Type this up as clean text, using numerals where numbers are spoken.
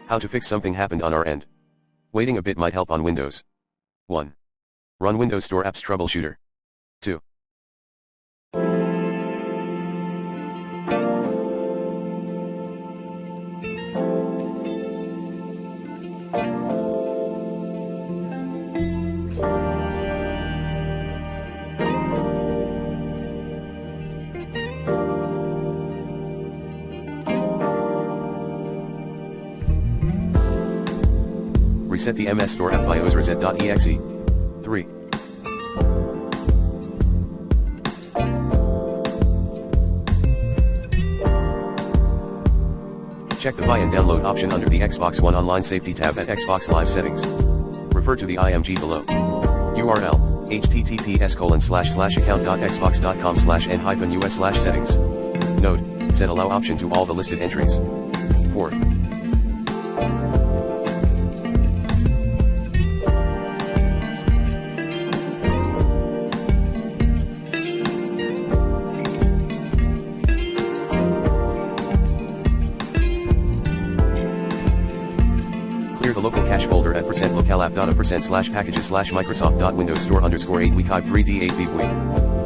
How to fix something happened on our end. Waiting a bit might help on Windows. 1. Run Windows Store Apps Troubleshooter. 2. Reset the MS Store app BIOS reset.exe. 3. Check the buy and download option under the Xbox One Online Safety tab at Xbox Live Settings. Refer to the IMG below. URL, https://account.xbox.com/n-us/settings. Note, set allow option to all the listed entries. 4. Clear the local cache folder at %localapp.a%/packages/microsoft.windows store_8week 3d8 bv.